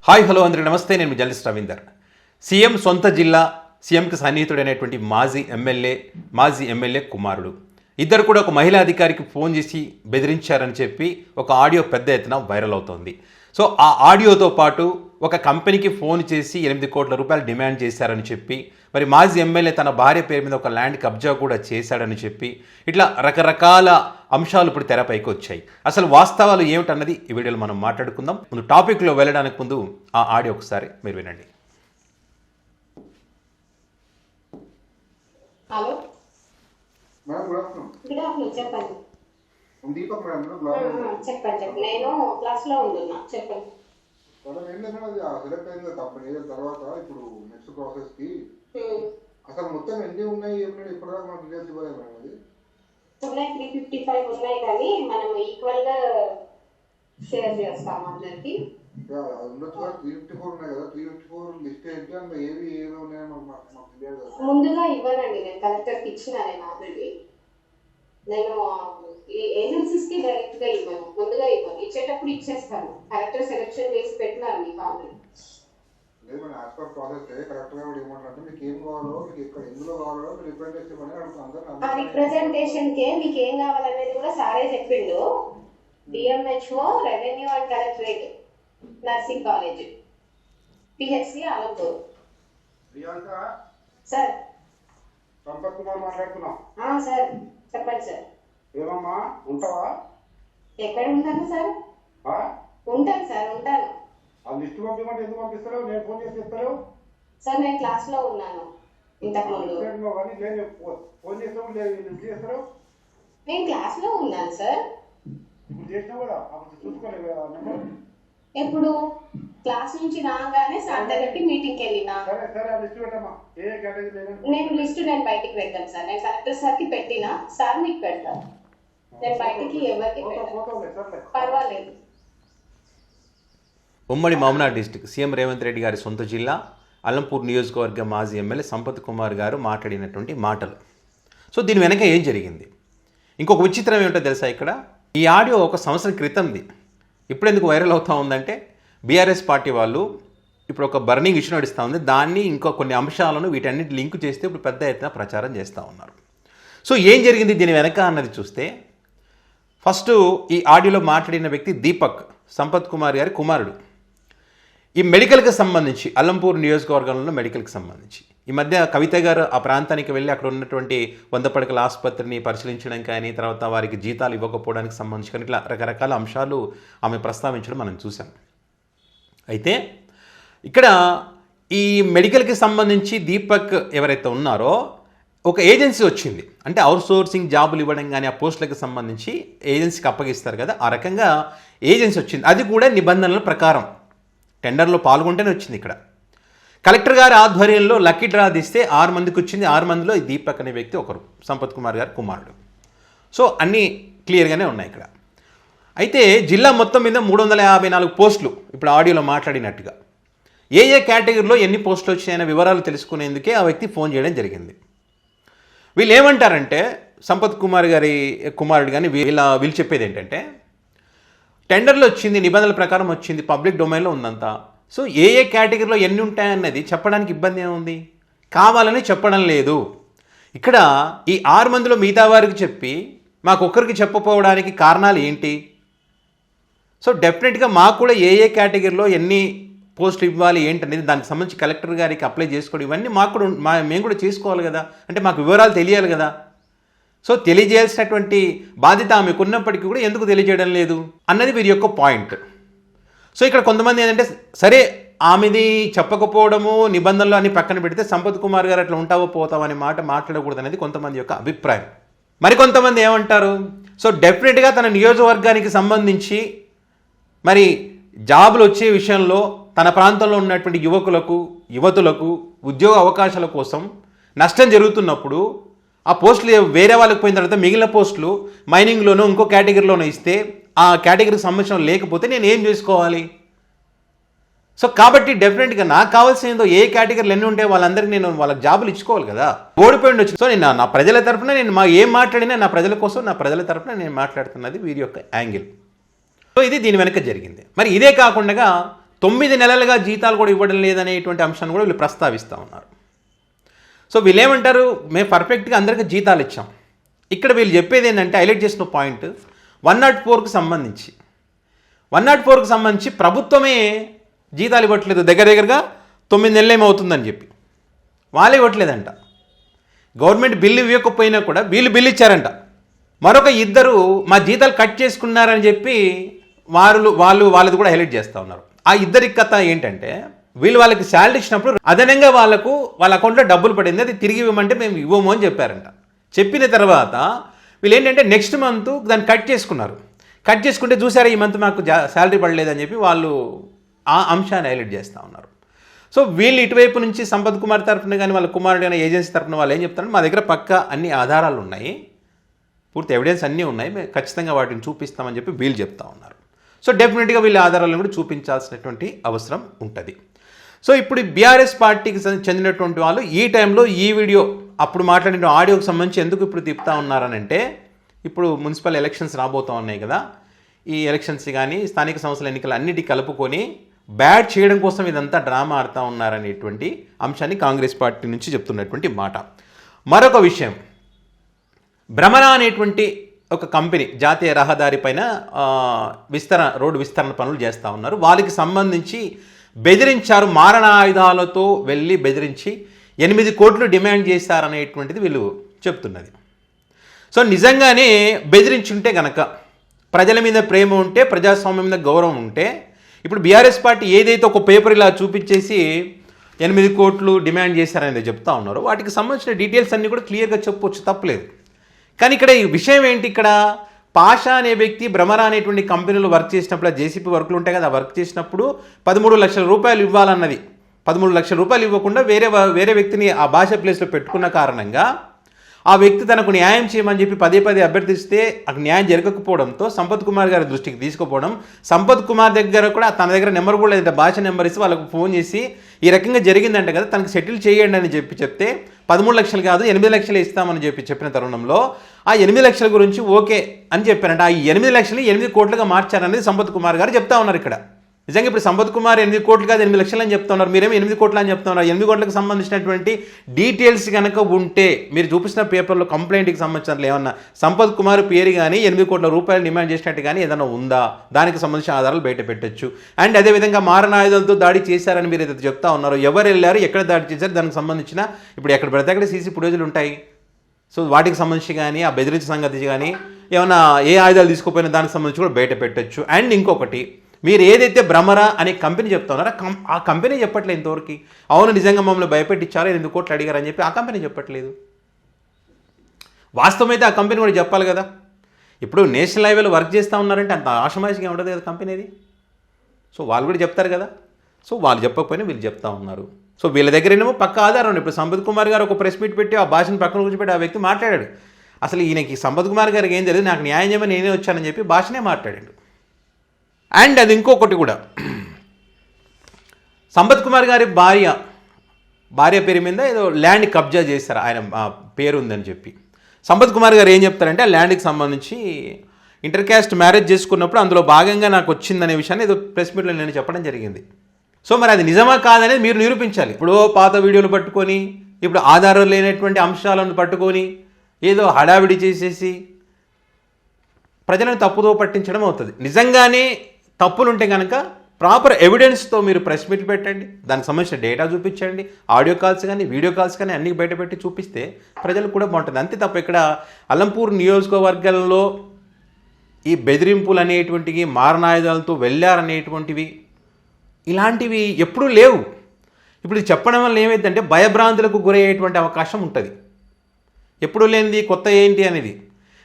Hi hello అందరికీ నమస్తే. నేను మీ జర్నలిస్ట్ రవీందర్. సీఎం సొంత జిల్లా, సీఎంకి సన్నిహితుడైనటువంటి మాజీ ఎమ్మెల్యే కుమారుడు ఇద్దరు కూడా ఒక మహిళా అధికారికి ఫోన్ చేసి బెదిరించారని చెప్పి ఒక ఆడియో పెద్ద ఎత్తున వైరల్ అవుతోంది. సో ఆ ఆడియోతో పాటు ఒక కంపెనీకి ఫోన్ చేసి 8 కోట్ల రూపాయలు డిమాండ్ చేశారని చెప్పి, మరి మాజీ ఎమ్మెల్యే తన భార్య పేరు మీద ఒక ల్యాండ్ కబ్జా కూడా చేశాడని చెప్పి, ఇట్లా రకరకాల అంశాలు ఇప్పుడు తెరపైకి వచ్చాయి. అసలు వాస్తవాలు ఏమిటన్నది ఈ వీడియోలో మనం మాట్లాడుకుందాం. ముందు టాపిక్లో వెళ్ళడానికి ముందు ఆ ఆడియో ఒకసారి మీరు వినండి. Hello madam, good afternoon. చెప్పండి. దీపక్ మేడం. చెప్పండి. నేను క్లాస్ లో ఉంటున్నా. చెప్పండి. సెలెక్ట్ అయిన కంపెనీ తర్వాత ఇప్పుడు నెక్స్ట్ ప్రాసెస్ కి అసలు మొత్తం ఎన్ని ఉన్నాయి ఇప్పటిదాకా మనకు డీటెయిల్స్ ఇవ్వాలి మేడం. అది ఉన్నాయి 355 ఉన్నాయి, కానీ మనం ఈక్వల్ గా షేర్ చేస్తాం అందరికి. ఉండొచ్చు కదా. 354 ఉన్నాయి కదా. 354 లిస్ట్ ఏంటి, అందులో ఏవి ఉన్నాయో మాకు తెలియదు కదా. ముందుగా ఇవ్వనండి, నేను కలెక్టర్కి ఇచ్చిన. నేను ఆల్రెడీ నేను ఏజెన్సీస్ కి డైరెక్ట్ గా ఇవ్వను, ముందుగా ఇవ్వను. ఇచ్చేటప్పుడు ఇచ్చేస్తాను. కలెక్టర్ సెలెక్షన్ చేసి పెట్టినారు మీకు ఆల్రెడీ. లేదు madam, as per process correct గా ఏమంటారంటే మీకు ఏం కావాలో, మీకు ఇక్కడ ఎందులో కావాలో రిప్రజెంటేషన్ ఇవ్వని అడుగుతాను. ఆ రిప్రజెంటేషన్ కే మీకు ఏం కావాలనేది కూడా సారే చెప్పిండు. DMHO, revenue and collectorate, nursing college, PHC Alampur. Priyanka sir. Sampath Kumar మాట్లాడుతున్నాం. సార్ చెప్పండి సార్. ఏమమ్మా ఉంటావా? ఎక్కడ ఉంటాను సార్? ఉంటాను సార్, ఉంటాను. ఆ లిస్ట్ పంపించమంటే ఎందుకు పంపిస్తారు? నేను ఫోన్ చేసి చెప్తారు సార్. నేను క్లాస్ లో ఉన్నాను ఇంతకు ముందు. ఫోన్ చేసినప్పుడు చేస్తారు. నేను క్లాస్ లో ఉన్నాను సార్. ఇప్పుడు చేసినా కూడా అప్పుడు చూసుకోలేదు. ఎప్పుడు క్లాస్ నుంచి రాగానే సార్ దగ్గరికి మీటింగ్ కి వెళ్ళినా. సరే సరే, ఆ లిస్ట్ పెట్టమ్మా. ఏ కేటగిరీ? నేను బయటికి పెట్టాను సార్. నేను కలెక్టర్ సార్ కి పెట్టినా, సార్ మీకు పెడతాను. నేను బయటికి ఎవరికి పర్వాలేదు. ఉమ్మడి మహబూబ్నగర్ డిస్టిక్ సీఎం రేవంత్ రెడ్డి గారి సొంత జిల్లా అలంపూర్ నియోజకవర్గ మాజీ ఎమ్మెల్యే సంపత్ కుమార్ గారు మాట్లాడినటువంటి మాటలు. సో దీని వెనక ఏం జరిగింది? ఇంకొక విచిత్రం ఏమిటో తెలుసా? ఇక్కడ ఈ ఆడియో 1 సంవత్సరం క్రితంది. ఇప్పుడు ఎందుకు వైరల్ అవుతూ ఉందంటే, బీఆర్ఎస్ పార్టీ వాళ్ళు ఇప్పుడు ఒక బర్నింగ్ ఇష్యూ నడుస్తూ ఉంది. దాన్ని ఇంకో కొన్ని అంశాలను వీటన్నిటి లింక్ చేస్తే ఇప్పుడు పెద్ద ఎత్తున ప్రచారం చేస్తూ ఉన్నారు. సో ఏం జరిగింది దీని వెనక అన్నది చూస్తే, ఫస్ట్ ఈ ఆడియోలో మాట్లాడిన వ్యక్తి దీపక్, సంపత్ కుమార్ గారి కుమారుడు. ఈ మెడికల్కి సంబంధించి, అలంపూర్ నియోజకవర్గంలో మెడికల్కి సంబంధించి ఈ మధ్య కవిత గారు ఆ ప్రాంతానికి వెళ్ళి అక్కడ ఉన్నటువంటి 100 పడకల ఆసుపత్రిని పరిశీలించడం కానీ, తర్వాత వారికి జీతాలు ఇవ్వకపోవడానికి సంబంధించి కానీ, ఇట్లా రకరకాల అంశాలు ఆమె ప్రస్తావించడం మనం చూసాం. అయితే ఇక్కడ ఈ మెడికల్కి సంబంధించి దీపక్ ఎవరైతే ఉన్నారో, ఒక ఏజెన్సీ వచ్చింది. అంటే అవుట్ సోర్సింగ్ జాబులు ఇవ్వడం కానీ, ఆ పోస్టులకు సంబంధించి ఏజెన్సీకి అప్పగిస్తారు కదా, ఆ రకంగా ఏజెన్సీ వచ్చింది. అది కూడా నిబంధనల ప్రకారం టెండర్లో పాల్గొంటేనే వచ్చింది. ఇక్కడ కలెక్టర్ గారి ఆధ్వర్యంలో లక్కీ డ్రా తీస్తే 6 మందికి వచ్చింది. 6 మందిలో ఈ దీపక్ అనే వ్యక్తి ఒకరు, సంపత్ కుమార్ గారి కుమారుడు. సో అన్నీ క్లియర్గానే ఉన్నాయి ఇక్కడ. అయితే జిల్లా మొత్తం మీద 354 పోస్టులు, ఇప్పుడు ఆడియోలో మాట్లాడినట్టుగా ఏ కేటగిరీలో ఎన్ని పోస్టులు వచ్చాయనే వివరాలు తెలుసుకునేందుకే ఆ వ్యక్తి ఫోన్ చేయడం జరిగింది. వీళ్ళు ఏమంటారంటే, సంపత్ కుమార్ గారి కుమారుడు కానీ వీళ్ళు చెప్పేది ఏంటంటే, టెండర్లో వచ్చింది, నిబంధనల ప్రకారం వచ్చింది, పబ్లిక్ డొమైన్లో ఉందంతా. సో ఏ కేటగిరీలో ఎన్ని ఉంటాయన్నది చెప్పడానికి ఇబ్బంది ఏముంది, కావాలని చెప్పడం లేదు. ఇక్కడ ఈ 6 మందిలో మిగతా వారికి చెప్పి మాకొక్కరికి చెప్పపోవడానికి కారణాలు ఏంటి? సో డెఫినెట్గా మాకు కూడా ఏ కేటగిరీలో ఎన్ని పోస్టులు ఇవ్వాలి ఏంటనేది దానికి సంబంధించి కలెక్టర్ గారికి అప్లై చేసుకోవడం, ఇవన్నీ మేము కూడా చేసుకోవాలి కదా. అంటే మాకు వివరాలు తెలియాలి కదా. సో తెలియజేయాల్సినటువంటి బాధ్యత ఆమెకు ఉన్నప్పటికీ కూడా ఎందుకు తెలియజేయడం లేదు అన్నది వీరి యొక్క పాయింట్. సో ఇక్కడ కొంతమంది ఏంటంటే, సరే ఆమెది చెప్పకపోవడము, నిబంధనలు అని పక్కన పెడితే సంపత్ కుమార్ గారు అట్లా ఉంటావో పోతావు అనే మాట మాట్లాడకూడదు అనేది కొంతమంది యొక్క అభిప్రాయం. మరికొంతమంది ఏమంటారు, సో డెఫినెట్గా తన నియోజకవర్గానికి సంబంధించి మరి జాబులు వచ్చే విషయంలో తన ప్రాంతంలో ఉన్నటువంటి యువతులకు ఉద్యోగ అవకాశాల కోసం నష్టం జరుగుతున్నప్పుడు ఆ పోస్టులు వేరే వాళ్ళకి పోయిన తర్వాత మిగిలిన పోస్టులు మైనింగ్లోనూ ఇంకో కేటగిరీలోనూ ఇస్తే ఆ కేటగిరీకి సంబంధించిన లేకపోతే నేను ఏం చేసుకోవాలి? సో కాబట్టి డెఫినెట్గా నాకు కావాల్సిందో ఏ కేటగిరీలు ఎన్ని ఉంటే వాళ్ళందరికీ నేను వాళ్ళకి జాబులు ఇచ్చుకోవాలి కదా. ఓడిపోయి ఉండొచ్చు. సో నేను నా ప్రజల తరఫున నేను ఏం మాట్లాడినా నా ప్రజల కోసం, నా ప్రజల తరఫున నేను మాట్లాడుతున్నది వీరి యొక్క యాంగిల్. సో ఇది దీని వెనక జరిగింది. మరి ఇదే కాకుండా 9 నెలలుగా జీతాలు కూడా ఇవ్వడం లేదనేటువంటి అంశాన్ని కూడా వీళ్ళు ప్రస్తావిస్తూ ఉన్నారు. సో వీళ్ళు ఏమంటారు, మేము పర్ఫెక్ట్గా అందరికీ జీతాలు ఇచ్చాం. ఇక్కడ వీళ్ళు చెప్పేది ఏంటంటే హైలైట్ చేసిన పాయింట్ 104కి సంబంధించి 104కి సంబంధించి ప్రభుత్వమే జీతాలు ఇవ్వట్లేదు, దగ్గరగా 9 నెలలు ఏమవుతుందని చెప్పి వాళ్ళే ఇవ్వట్లేదంట. గవర్నమెంట్ బిల్లు ఇవ్వకపోయినా కూడా వీళ్ళు బిల్లు ఇచ్చారంట. మరొక ఇద్దరు మా జీతాలు కట్ చేసుకున్నారని చెప్పి వాళ్ళది కూడా హైలైట్ చేస్తూ ఉన్నారు. ఆ ఇద్దరి కథ ఏంటంటే వాళ్ళకి శాలరీ ఇచ్చినప్పుడు అదనంగా వాళ్ళ అకౌంట్లో డబ్బులు పడింది, అది తిరిగి ఇవ్వమంటే మేము ఇవ్వము అని చెప్పారంట. చెప్పిన తర్వాత వీళ్ళు ఏంటంటే నెక్స్ట్ మంత్ దాన్ని కట్ చేసుకున్నారు. కట్ చేసుకుంటే చూసారా ఈ మంత్ మాకు శాలరీ పడలేదని చెప్పి వాళ్ళు ఆ అంశాన్ని హైలైట్ చేస్తూ ఉన్నారు. సో వీళ్ళు ఇటువైపు నుంచి సంపత్ కుమార్ తరఫున కానీ వాళ్ళ కుమారుడు కానీ ఏజెన్సీ తరఫున వాళ్ళు ఏం చెప్తారంటే మా దగ్గర పక్కా అన్ని ఆధారాలు ఉన్నాయి, పూర్తి ఎవిడెన్స్ అన్నీ ఉన్నాయి, మేము ఖచ్చితంగా వాటిని చూపిస్తామని చెప్పి వీళ్ళు చెప్తా ఉన్నారు. సో డెఫినెట్గా వీళ్ళ ఆధారాలను కూడా చూపించాల్సినటువంటి అవసరం ఉంటుంది. సో ఇప్పుడు బీఆర్ఎస్ పార్టీకి చెందినటువంటి వాళ్ళు ఈ టైంలో ఈ వీడియో అప్పుడు మాట్లాడిన ఆడియోకి సంబంధించి ఎందుకు ఇప్పుడు తిప్పుతా ఉన్నారనంటే, ఇప్పుడు మున్సిపల్ ఎలక్షన్స్ రాబోతూ ఉన్నాయి కదా, ఈ ఎలక్షన్స్ కానీ స్థానిక సంస్థల ఎన్నికలు అన్నిటికీ కలుపుకొని బ్యాడ్ చేయడం కోసం ఇదంతా డ్రామా ఆడుతూ ఉన్నారనేటువంటి అంశాన్ని కాంగ్రెస్ పార్టీ నుంచి చెప్తున్నటువంటి మాట. మరొక విషయం, భ్రమణ అనేటువంటి ఒక కంపెనీ జాతీయ రహదారి పైన రోడ్డు విస్తరణ పనులు చేస్తూ ఉన్నారు. వాళ్ళకి సంబంధించి బెదిరించారు, మారణ ఆయుధాలతో వెళ్ళి బెదిరించి 8 కోట్లు డిమాండ్ చేశారనేటువంటిది వీళ్ళు చెప్తున్నది. సో నిజంగానే బెదిరించుంటే గనక ప్రజల మీద ప్రేమ ఉంటే, ప్రజాస్వామ్యం మీద గౌరవం ఉంటే, ఇప్పుడు బీఆర్ఎస్ పార్టీ ఏదైతే ఒక పేపర్ ఇలా చూపించేసి 8 కోట్లు డిమాండ్ చేశారనేది చెప్తా ఉన్నారో వాటికి సంబంధించిన డీటెయిల్స్ అన్నీ కూడా క్లియర్గా చెప్పవచ్చు, తప్పలేదు. కానీ ఇక్కడ ఈ విషయం ఏంటి, ఇక్కడ పాషా అనే వ్యక్తి భ్రమర అనేటువంటి కంపెనీలో వర్క్ చేసినప్పుడు జేసీపీ వర్క్లు ఉంటాయి కదా, వర్క్ చేసినప్పుడు 13 లక్షల రూపాయలు ఇవ్వాలన్నది. 13 లక్షల రూపాయలు ఇవ్వకుండా వేరే వ్యక్తిని ఆ భాష ప్లేస్లో పెట్టుకున్న కారణంగా ఆ వ్యక్తి తనకు న్యాయం చేయమని చెప్పి పదే అభ్యర్థిస్తే అక్కడ న్యాయం జరగకపోవడంతో సంపత్ కుమార్ గారి దృష్టికి తీసుకుపోవడం, సంపత్ కుమార్ దగ్గర కూడా తన దగ్గర నెంబర్ కూడా లేదంటే భాష నెంబర్ ఇస్తే వాళ్ళకు ఫోన్ చేసి ఈ రకంగా జరిగిందంట కదా, తనకు సెటిల్ చేయండి అని చెప్తే 13 లక్షలు కాదు 8 లక్షలు ఇస్తామని చెప్పిన తరుణంలో ఆ 8 లక్షల గురించి ఓకే అని చెప్పారంట. ఆ 8 లక్షలు 8 కోట్లుగా మార్చారనేది సంపత్ కుమార్ గారు చెప్తా ఉన్నారు ఇక్కడ. నిజంగా ఇప్పుడు సంపత్ కుమార్ 8 కోట్లు కాదు 8 లక్షలు అని చెప్తున్నారు, మీరేమో 8 కోట్లు అని చెప్తున్నారు. 8 కోట్లకు సంబంధించినటువంటి డీటెయిల్స్ కనుక ఉంటే మీరు చూపించిన పేపర్లో కంప్లైంట్కి సంబంధించినట్లు ఏమన్నా సంపత్ కుమార్ పేరు కానీ 8 కోట్ల రూపాయలు డిమాండ్ చేసినట్టు కానీ ఏదైనా ఉందా, దానికి సంబంధించిన ఆధారాలు బయట పెట్టచ్చు. అండ్ అదేవిధంగా మారణాయుధాలతో దాడి చేశారని మీరు ఏదైతే చెప్తా ఉన్నారో, ఎవరు వెళ్ళారు, ఎక్కడ దాడి చేశారు, దానికి సంబంధించిన ఇప్పుడు ఎక్కడ పడితే అక్కడ సీసీ ఫుటేజ్లు ఉంటాయి. సో వాటికి సంబంధించి కానీ ఆ బెదిరించిన సంగతి కానీ ఏమైనా ఏ ఆయుధాలు తీసుకుపోయినా దానికి సంబంధించి కూడా బయట పెట్టచ్చు. అండ్ ఇంకొకటి, మీరు ఏదైతే భ్రమర అనే కంపెనీ చెప్తున్నారో ఆ కంపెనీ చెప్పట్లేదు ఇంతవరకు. అవును నిజంగా మమ్మల్ని భయపెట్టించారు 8 కోట్లు అడిగారని చెప్పి ఆ కంపెనీ చెప్పట్లేదు. వాస్తవం అయితే ఆ కంపెనీ కూడా చెప్పాలి కదా. ఇప్పుడు నేషనల్ హైవేలో వర్క్ చేస్తూ ఉన్నారంటే అంత ఆషమాషిగా ఉండదు కదా కంపెనీది. సో వాళ్ళు కూడా చెప్తారు కదా. సో వాళ్ళు చెప్పకపోయినా వీళ్ళు చెప్తా ఉన్నారు. సో వీళ్ళ దగ్గర ఏమో పక్క ఆధారం. ఇప్పుడు సంపత్ కుమార్ గారు ఒక ప్రెస్ మీట్ పెట్టి ఆ భాషను పక్కన కూర్చోబెట్టి ఆ వ్యక్తి మాట్లాడాడు. అసలు ఈయనకి సంపత్ కుమార్ గారికి ఏం తెలియదు, నాకు న్యాయం చేయమని నేనే వచ్చానని చెప్పి భాషనే మాట్లాడాడు. అండ్ అది ఇంకొకటి కూడా, సంపత్ కుమార్ గారి భార్య పేరు మీద ఏదో ల్యాండ్ కబ్జా చేశారు, ఆయన పేరు ఉందని చెప్పి. సంపత్ కుమార్ గారు ఏం చెప్తారంటే ఆ ల్యాండ్కి సంబంధించి ఇంటర్ క్యాస్ట్ మ్యారేజ్ చేసుకున్నప్పుడు అందులో భాగంగా నాకు వచ్చిందనే విషయాన్ని ఏదో ప్రెస్ మీట్లో నేను చెప్పడం జరిగింది. సో మరి అది నిజమా కాదనేది మీరు నిరూపించాలి. ఇప్పుడు పాత వీడియోలు పట్టుకొని ఇప్పుడు ఆధారం లేనటువంటి అంశాలను పట్టుకొని ఏదో హడావిడి చేసేసి ప్రజలను తప్పుదో పట్టించడం అవుతుంది. నిజంగానే తప్పులుంటే కనుక ప్రాపర్ ఎవిడెన్స్తో మీరు ప్రెస్ మీట్ పెట్టండి, దానికి సంబంధించిన డేటా చూపించండి, ఆడియో కాల్స్ కానీ వీడియో కాల్స్ కానీ అన్నీ బయటపెట్టి చూపిస్తే ప్రజలకు కూడా బాగుంటుంది. అంతే తప్ప ఇక్కడ అలంపూర్ నియోజకవర్గాల్లో ఈ బెదిరింపులు అనేటువంటివి, మారణాయుధాలతో వెళ్ళారనేటువంటివి ఇలాంటివి ఎప్పుడూ లేవు. ఇప్పుడు చెప్పడం వల్ల ఏమైందంటే భయభ్రాంతులకు గురయ్యేటువంటి అవకాశం ఉంటుంది. ఎప్పుడు లేనిది కొత్త ఏంటి అనేది.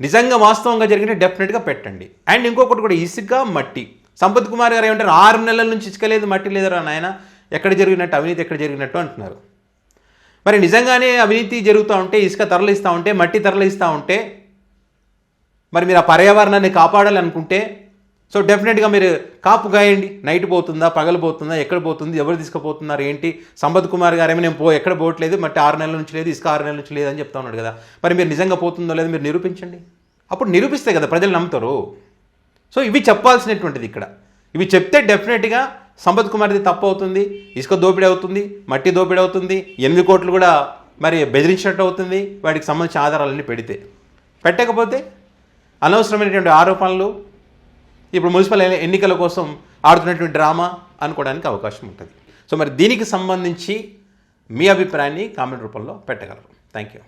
నిజంగా వాస్తవంగా జరిగితే డెఫినెట్గా పెట్టండి. అండ్ ఇంకొకటి కూడా, ఇసుక మట్టి. సంపత్ కుమార్ గారు ఏమంటారు, 6 నెలల నుంచి ఇసుక లేదు మట్టి లేదురా నాయన, ఎక్కడ జరిగినట్టు అవినీతి ఎక్కడ జరిగినట్టు అంటున్నారు. మరి నిజంగానే అవినీతి జరుగుతూ ఉంటే, ఇసుక తరలిస్తూ ఉంటే, మట్టి తరలిస్తూ ఉంటే, మరి మీరు ఆ పర్యావరణాన్ని కాపాడాలనుకుంటే సో డెఫినెట్గా మీరు కాపు గాయండి. నైట్ పోతుందా, పగలు పోతుందా, ఎక్కడ పోతుంది, ఎవరు తీసుకుపోతున్నారు ఏంటి. సంపత్ కుమార్ గారు ఏమో నేను ఎక్కడ పోవట్లేదు, మట్టి 6 నెలల నుంచి లేదు, ఇసుక 6 నెలల నుంచి లేదని చెప్తా ఉన్నాడు కదా. మరి మీరు నిజంగా పోతుందో లేదో మీరు నిరూపించండి. అప్పుడు నిరూపిస్తే కదా ప్రజలు నమ్ముతారు. సో ఇవి చెప్పాల్సినటువంటిది ఇక్కడ. ఇవి చెప్తే డెఫినెట్గా సంపత్ కుమార్ది తప్పు అవుతుంది, ఇసుక దోపిడీ అవుతుంది, మట్టి దోపిడీ అవుతుంది, 8 కోట్లు కూడా మరి బెదిరించినట్టు అవుతుంది వాటికి సంబంధించిన ఆధారాలన్నీ పెట్టకపోతే అనవసరమైనటువంటి ఆరోపణలు ఇప్పుడు మున్సిపల్ ఎన్నికల కోసం ఆడుతున్నటువంటి డ్రామా అనుకోవడానికి అవకాశం ఉంటుంది. సో మరి దీనికి సంబంధించి మీ అభిప్రాయాన్ని కామెంట్ రూపంలో పెట్టగలరు. Thank you.